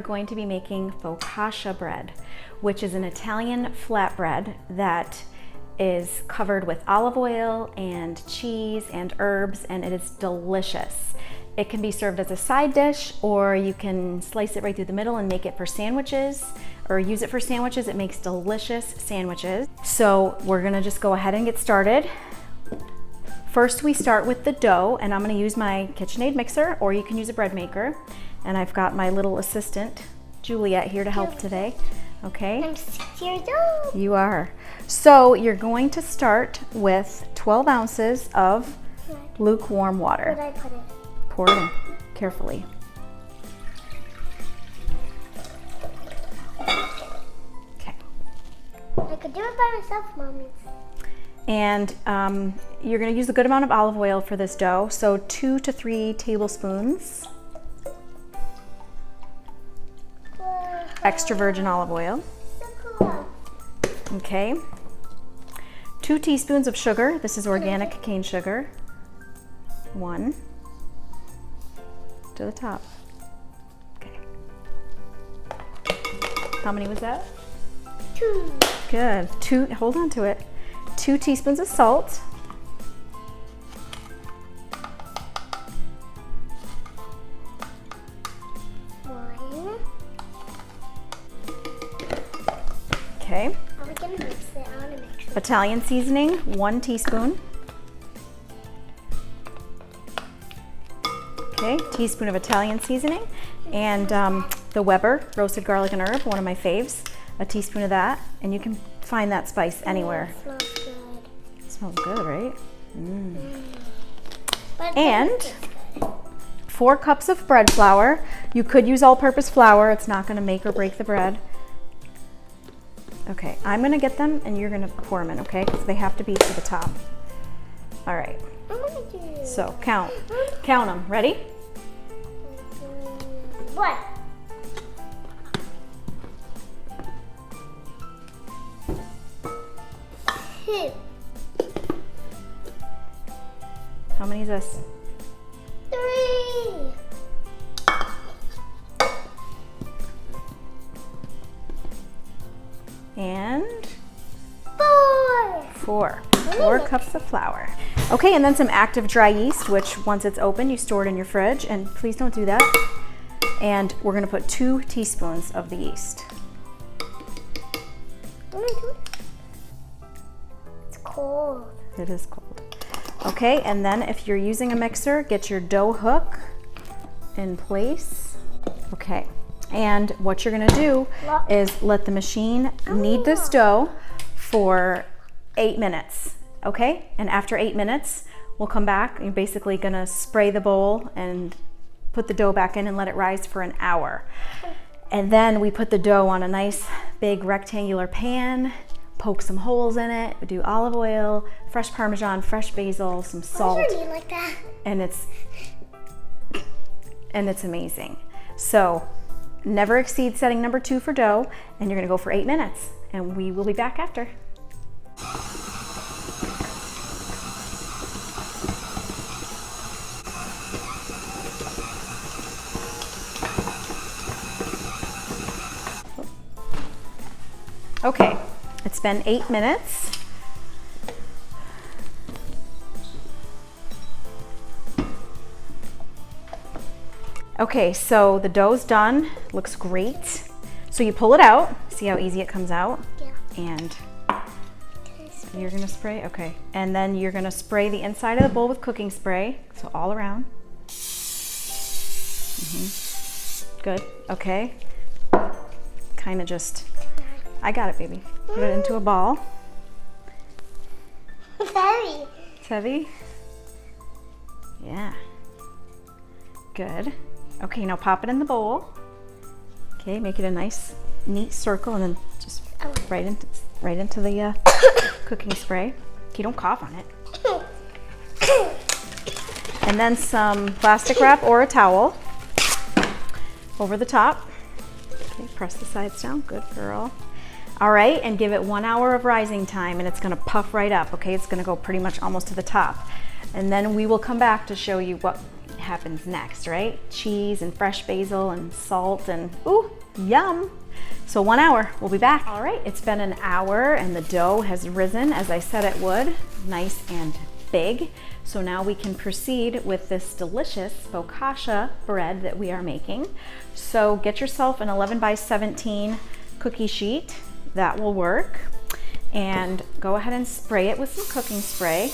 going to be making focaccia bread, which is an Italian flatbread that is covered with olive oil and cheese and herbs, and it is delicious. It can be served as a side dish, or you can slice it right through the middle and make it for sandwiches, or use it for sandwiches. It makes delicious sandwiches. So we're gonna just go ahead and get started. First, we start with the dough, and I'm gonna use my KitchenAid mixer, or you can use a bread maker. And I've got my little assistant, Juliet, here to help today. Okay? I'm 6 years old. You are. So you're going to start with 12 ounces of lukewarm water. Where did I put it? Pour it in carefully. Okay. I could do it by myself, Mommy. And you're going to use a good amount of olive oil for this dough. So 2 to 3 tablespoons. Extra virgin olive oil. Okay. 2 teaspoons of sugar. This is organic cane sugar. 1 to the top. Okay. How many was that? 2. Good. 2, hold on to it. 2 teaspoons of salt. 1. Okay. Are we gonna mix it? I wanna mix it. Italian seasoning, 1 teaspoon. Okay, teaspoon of Italian seasoning. And the Weber roasted garlic and herb, one of my faves, a teaspoon of that. And you can find that spice anywhere. It smells good. It smells good, right? But And it tastes good. 4 cups of bread flour. You could use all-purpose flour. It's not gonna make or break the bread. Okay, I'm gonna get them and you're gonna pour them in, okay? Because they have to be to the top. All right, I'm gonna do. so count them. Ready? 1. 2. How many is this? 3. And 4. 4 cups of flour. Okay, and then some active dry yeast, which once it's open, you store it in your fridge, and please don't do that. And we're gonna put 2 teaspoons of the yeast. It's cold. It is cold. Okay, and then if you're using a mixer, get your dough hook in place. Okay, and what you're gonna do is let the machine knead this dough for 8 minutes, okay? And after 8 minutes, we'll come back. You're basically gonna spray the bowl and put the dough back in and let it rise for an hour. And then we put the dough on a nice big rectangular pan, poke some holes in it, we do olive oil, fresh Parmesan, fresh basil, some salt. Why is your knee like that? And it's amazing. So never exceed setting number 2 for dough, and you're gonna go for 8 minutes, and we will be back after. Okay, it's been 8 minutes. Okay, so the dough's done, looks great. So you pull it out, see how easy it comes out? Yeah. And you're gonna spray, okay. And then you're gonna spray the inside of the bowl with cooking spray, so all around. Good, okay. Kind of just, I got it, baby. Put it into a ball. It's heavy. It's heavy? Yeah. Good. Okay, now pop it in the bowl. Okay, make it a nice, neat circle, and then just right into the cooking spray. Okay, don't cough on it. And then some plastic wrap or a towel over the top. Okay, press the sides down. Good girl. All right, and give it 1 hour of rising time, and it's gonna puff right up, okay? It's gonna go pretty much almost to the top. And then we will come back to show you what happens next, right? Cheese and fresh basil and salt and ooh, yum. So 1 hour, we'll be back. All right, it's been an hour and the dough has risen as I said it would, nice and big. So now we can proceed with this delicious focaccia bread that we are making. So get yourself an 11 by 17 cookie sheet, that will work. And go ahead and spray it with some cooking spray,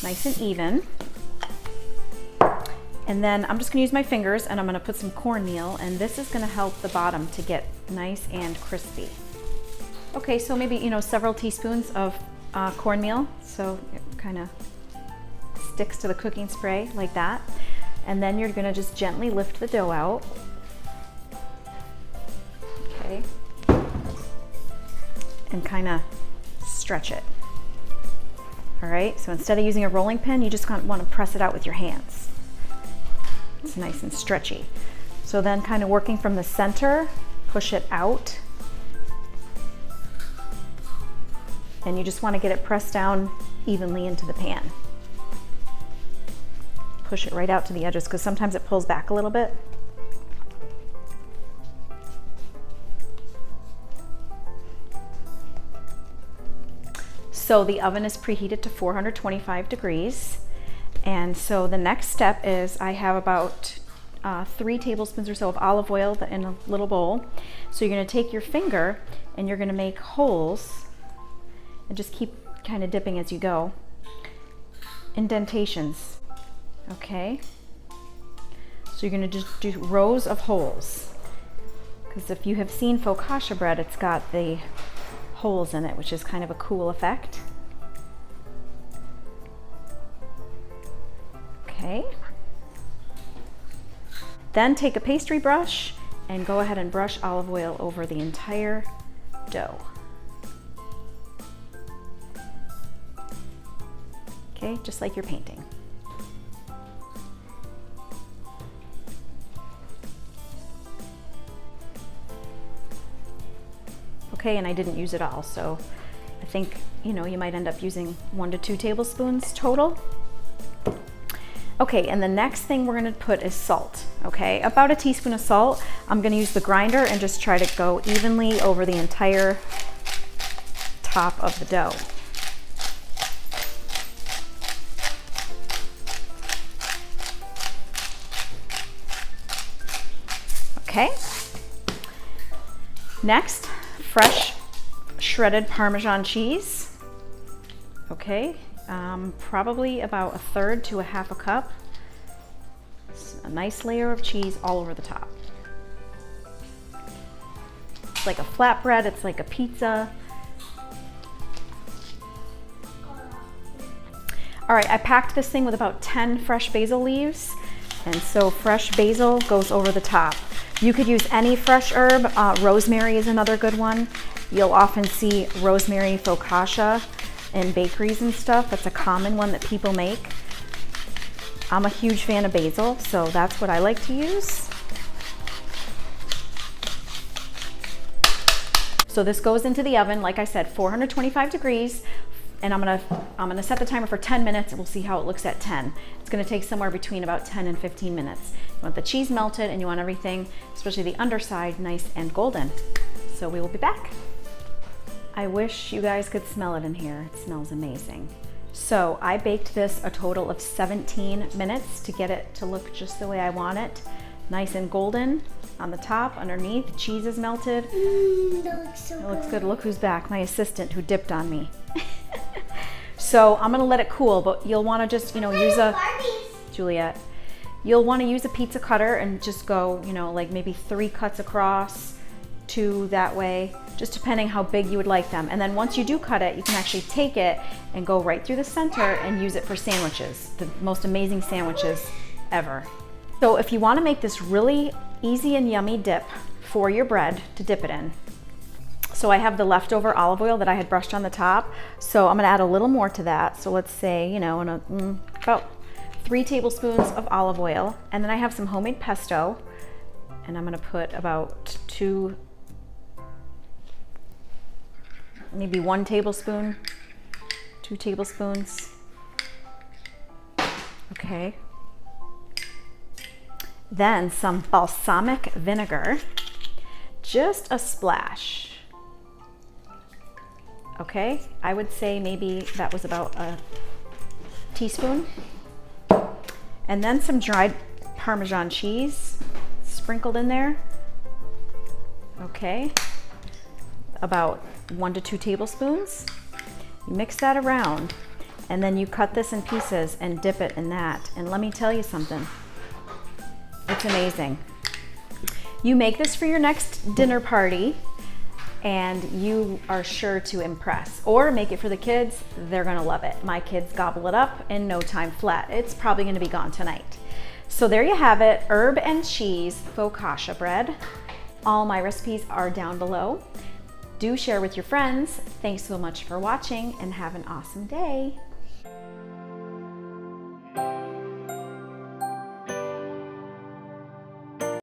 nice and even. And then I'm just gonna use my fingers and I'm gonna put some cornmeal, and this is gonna help the bottom to get nice and crispy. Okay, so maybe, several teaspoons of cornmeal, so it kind of sticks to the cooking spray like that. And then you're gonna just gently lift the dough out. Okay. And kind of stretch it. All right, so instead of using a rolling pin, you just want to press it out with your hands. It's nice and stretchy. So then kind of working from the center, push it out. And you just want to get it pressed down evenly into the pan. Push it right out to the edges because sometimes it pulls back a little bit. So the oven is preheated to 425 degrees. And so the next step is I have about 3 tablespoons or so of olive oil in a little bowl. So you're gonna take your finger and you're gonna make holes and just keep kind of dipping as you go. Indentations, okay? So you're gonna just do rows of holes. Because if you have seen focaccia bread, it's got the holes in it, which is kind of a cool effect. Okay. Then take a pastry brush and go ahead and brush olive oil over the entire dough. Okay, just like you're painting. Okay, and I didn't use it all, so I think, you might end up using 1 to 2 tablespoons total. Okay, and the next thing we're gonna put is salt, okay? About a teaspoon of salt. I'm gonna use the grinder and just try to go evenly over the entire top of the dough. Okay. Next, fresh shredded Parmesan cheese. Okay. Probably about 1/3 to 1/2 cup. A nice layer of cheese all over the top. It's like a flatbread, it's like a pizza. All right, I packed this thing with about 10 fresh basil leaves, and so fresh basil goes over the top. You could use any fresh herb. Rosemary is another good one. You'll often see rosemary focaccia in bakeries and stuff. That's a common one that people make. I'm a huge fan of basil, so that's what I like to use. So this goes into the oven, like I said, 425 degrees, and I'm gonna set the timer for 10 minutes and we'll see how it looks at 10. It's gonna take somewhere between about 10 and 15 minutes. You want the cheese melted and you want everything, especially the underside, nice and golden. So we will be back. I wish you guys could smell it in here. It smells amazing. So I baked this a total of 17 minutes to get it to look just the way I want it. Nice and golden on the top, underneath, cheese is melted. That looks so good. It looks good. Look who's back, my assistant who dipped on me. So I'm gonna let it cool, but you'll wanna just, use a, Juliet, you'll wanna use a pizza cutter and just go, like maybe 3 cuts across, 2 that way, just depending how big you would like them. And then once you do cut it, you can actually take it and go right through the center and use it for sandwiches, the most amazing sandwiches ever. So if you want to make this really easy and yummy dip for your bread to dip it in, so I have the leftover olive oil that I had brushed on the top, so I'm going to add a little more to that. So let's say, about 3 tablespoons of olive oil, and then I have some homemade pesto, and I'm going to put about 2, maybe 1 tablespoon, 2 tablespoons. Okay. Then some balsamic vinegar, just a splash. Okay, I would say maybe that was about a teaspoon. And then some dried Parmesan cheese sprinkled in there. Okay, about 1 to 2 tablespoons. You mix that around, and then you cut this in pieces and dip it in that. And let me tell you something, it's amazing. You make this for your next dinner party and you are sure to impress. Or make it for the kids, they're gonna love it. My kids gobble it up in no time flat. It's probably gonna be gone tonight. So there you have it, herb and cheese focaccia bread. All my recipes are down below. Do share with your friends. Thanks so much for watching and have an awesome day.